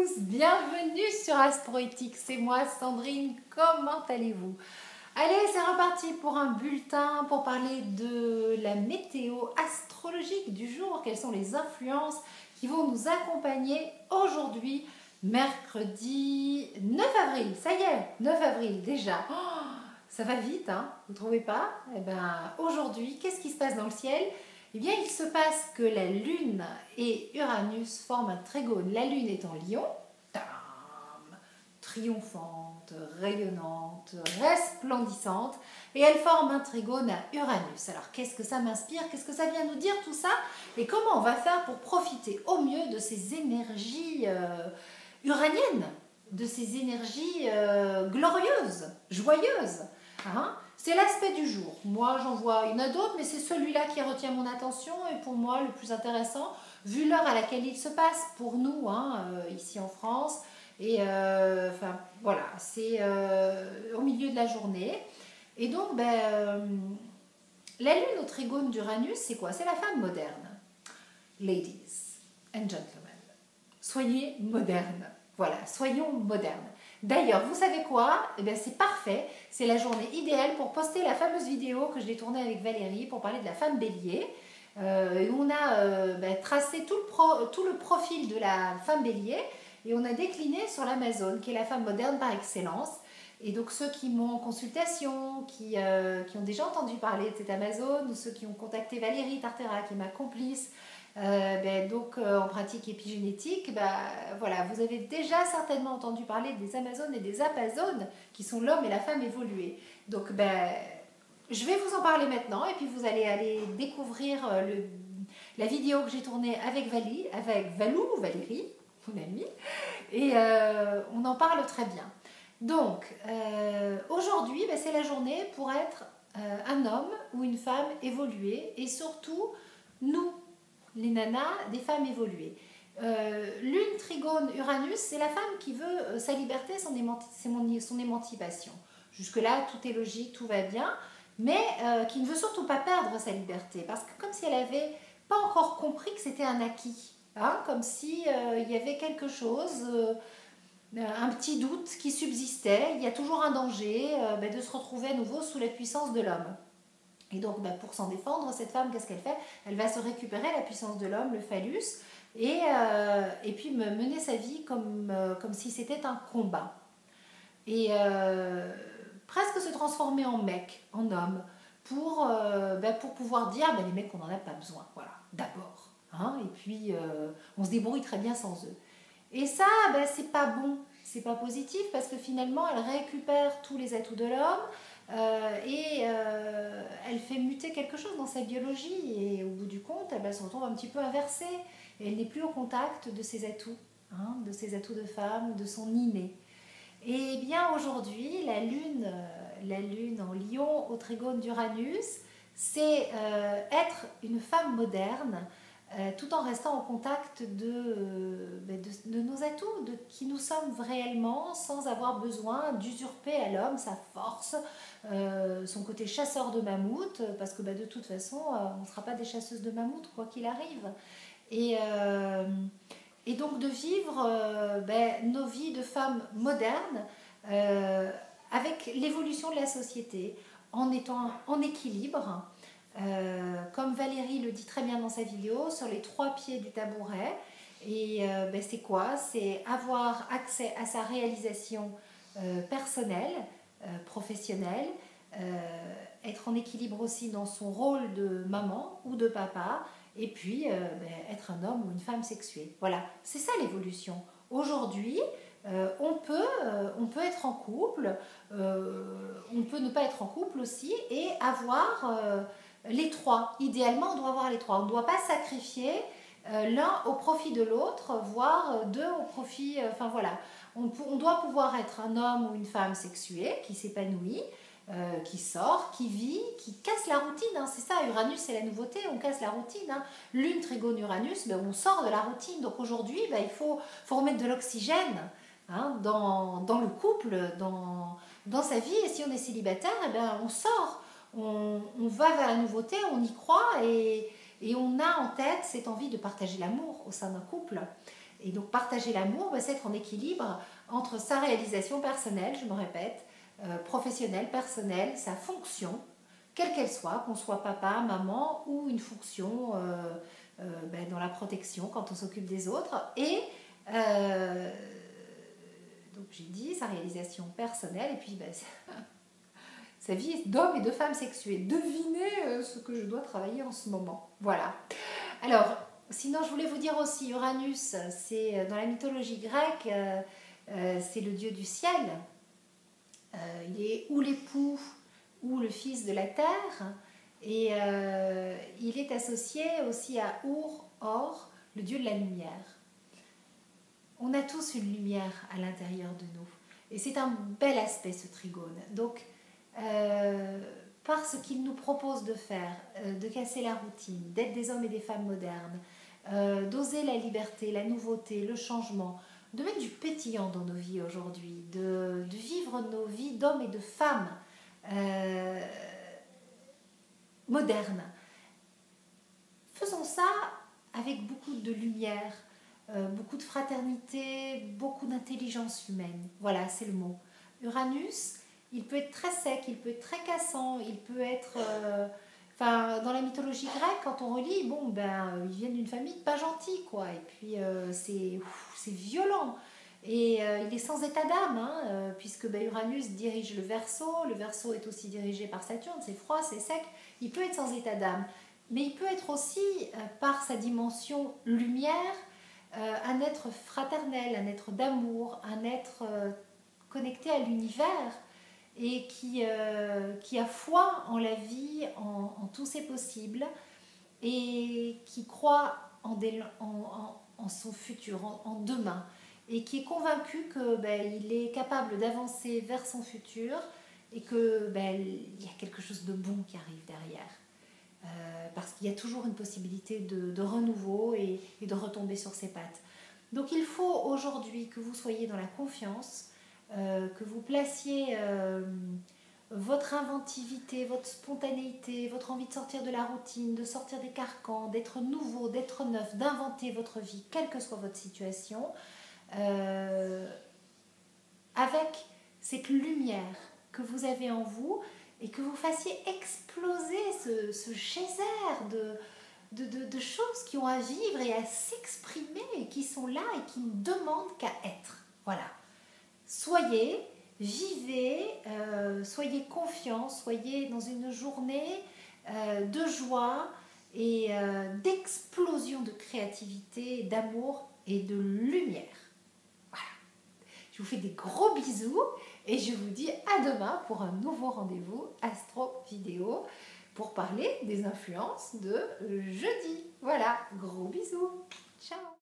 tous, bienvenue sur Astroéthique, c'est moi Sandrine, comment allez-vous? Allez, c'est reparti pour un bulletin pour parler de la météo astrologique du jour, quelles sont les influences qui vont nous accompagner aujourd'hui, mercredi 9 avril, ça y est, 9 avril déjà. Oh, ça va vite, hein, vous ne trouvez pas? Eh bien, aujourd'hui, qu'est-ce qui se passe dans le ciel? Eh bien, il se passe que la Lune et Uranus forment un trigone. La Lune est en Lion, triomphante, rayonnante, resplendissante, et elle forme un trigone à Uranus. Alors, qu'est-ce que ça m'inspire? Qu'est-ce que ça vient nous dire tout ça? Et comment on va faire pour profiter au mieux de ces énergies uraniennes, de ces énergies glorieuses, joyeuses, hein? C'est l'aspect du jour. Moi, j'en vois, il y en a d'autres, mais c'est celui-là qui retient mon attention et pour moi le plus intéressant, vu l'heure à laquelle il se passe pour nous, hein, ici en France. Et enfin, voilà, c'est au milieu de la journée. Et donc, la lune au trigone d'Uranus, c'est quoi? C'est la femme moderne. Ladies and gentlemen, soyez modernes. Voilà, soyons modernes. D'ailleurs, vous savez quoi? Eh bien, c'est parfait. C'est la journée idéale pour poster la fameuse vidéo que je l'ai tournée avec Valérie pour parler de la femme bélier. On a tracé tout le profil de la femme bélier et on a décliné sur l'Amazone, qui est la femme moderne par excellence. Et donc ceux qui m'ont en consultation, qui ont déjà entendu parler de cette Amazone, ou ceux qui ont contacté Valérie Tartera, qui est ma complice, en pratique épigénétique, voilà, vous avez déjà certainement entendu parler des Amazones et des Apazones, qui sont l'homme et la femme évolués. Donc je vais vous en parler maintenant, et puis vous allez aller découvrir la vidéo que j'ai tournée avec Valérie, mon amie, et on en parle très bien. Donc, aujourd'hui, c'est la journée pour être un homme ou une femme évoluée, et surtout, nous, les nanas, des femmes évoluées. Lune, trigone, Uranus, c'est la femme qui veut sa liberté, son émancipation. Jusque-là, tout est logique, tout va bien, mais qui ne veut surtout pas perdre sa liberté, parce que comme si elle n'avait pas encore compris que c'était un acquis, hein, comme si il y avait quelque chose, un petit doute qui subsistait, il y a toujours un danger de se retrouver à nouveau sous la puissance de l'homme. Et donc, pour s'en défendre, cette femme, qu'est-ce qu'elle fait? Elle va se récupérer la puissance de l'homme, le phallus, et puis mener sa vie comme si c'était un combat. Et presque se transformer en mec, en homme, pour pouvoir dire, les mecs, on n'en a pas besoin, voilà, d'abord. Hein, et puis, on se débrouille très bien sans eux. Et ça, c'est pas bon, c'est pas positif, parce que finalement, elle récupère tous les atouts de l'homme, elle fait muter quelque chose dans sa biologie, et au bout du compte, elle se retrouve un petit peu inversée, et elle n'est plus au contact de ses atouts, hein, de ses atouts de femme, de son inné. Et bien aujourd'hui, la lune en Lion au trigone d'Uranus, c'est être une femme moderne, tout en restant en contact de nos atouts, de qui nous sommes réellement, sans avoir besoin d'usurper à l'homme sa force, son côté chasseur de mammouth, parce que de toute façon, on ne sera pas des chasseuses de mammouth, quoi qu'il arrive. Et donc de vivre nos vies de femmes modernes avec l'évolution de la société, en étant en équilibre, comme Valérie le dit très bien dans sa vidéo, sur les 3 pieds du tabouret. Et c'est quoi? C'est avoir accès à sa réalisation personnelle, professionnelle, être en équilibre aussi dans son rôle de maman ou de papa, et puis être un homme ou une femme sexuée. Voilà, c'est ça l'évolution. Aujourd'hui, on peut être en couple, on peut ne pas être en couple aussi, et avoir les 3. Idéalement, on doit avoir les 3. On ne doit pas sacrifier l'un au profit de l'autre, voire 2 au profit... Enfin voilà, on doit pouvoir être un homme ou une femme sexuée qui s'épanouit, qui sort, qui vit, qui casse la routine, hein. C'est ça, Uranus c'est la nouveauté, on casse la routine, hein. Lune, trigone, Uranus, on sort de la routine. Donc aujourd'hui, il faut remettre de l'oxygène, hein, dans le couple, dans sa vie. Et si on est célibataire, on sort, on va vers la nouveauté, on y croit, et on a en tête cette envie de partager l'amour au sein d'un couple. Et donc partager l'amour, c'est être en équilibre entre sa réalisation personnelle, je me répète, professionnelle, personnelle, sa fonction, quelle qu'elle soit, qu'on soit papa, maman ou une fonction dans la protection quand on s'occupe des autres. Et donc j'ai dit sa réalisation personnelle et puis sa vie d'homme et de femme sexuée. Devinez ce que je dois travailler en ce moment. Voilà. Alors, sinon je voulais vous dire aussi, Uranus, c'est dans la mythologie grecque, c'est le dieu du ciel. Il est ou l'époux ou le fils de la terre. Et il est associé aussi à Or, le dieu de la lumière. On a tous une lumière à l'intérieur de nous. Et c'est un bel aspect, ce trigone. Donc, par ce qu'il nous propose de faire, de casser la routine, d'être des hommes et des femmes modernes, d'oser la liberté, la nouveauté, le changement, de mettre du pétillant dans nos vies aujourd'hui, de vivre nos vies d'hommes et de femmes modernes. Faisons ça avec beaucoup de lumière, beaucoup de fraternité, beaucoup d'intelligence humaine. Voilà, c'est le mot. Uranus, il peut être très sec, il peut être très cassant, il peut être... dans la mythologie grecque, quand on relit, ils viennent d'une famille pas gentille, quoi. Et puis, c'est violent. Et il est sans état d'âme, puisque Uranus dirige le Verseau est aussi dirigé par Saturne, c'est froid, c'est sec. Il peut être sans état d'âme. Mais il peut être aussi, par sa dimension lumière, un être fraternel, un être d'amour, un être connecté à l'univers et qui a foi en la vie, en tous ses possibles et qui croit en son futur, en demain et qui est convaincu qu'il est capable d'avancer vers son futur et qu'il y a quelque chose de bon qui arrive derrière. Parce qu'il y a toujours une possibilité de renouveau et de retomber sur ses pattes. Donc il faut aujourd'hui que vous soyez dans la confiance, que vous placiez votre inventivité, votre spontanéité, votre envie de sortir de la routine, de sortir des carcans, d'être nouveau, d'être neuf, d'inventer votre vie, quelle que soit votre situation, avec cette lumière que vous avez en vous, et que vous fassiez exploser ce geyser de choses qui ont à vivre et à s'exprimer, et qui sont là et qui ne demandent qu'à être. Voilà. Soyez, vivez, soyez confiants, soyez dans une journée de joie et d'explosion de créativité, d'amour et de lumière. Voilà. Je vous fais des gros bisous. Et je vous dis à demain pour un nouveau rendez-vous Astro Vidéo pour parler des influences de jeudi. Voilà, gros bisous. Ciao.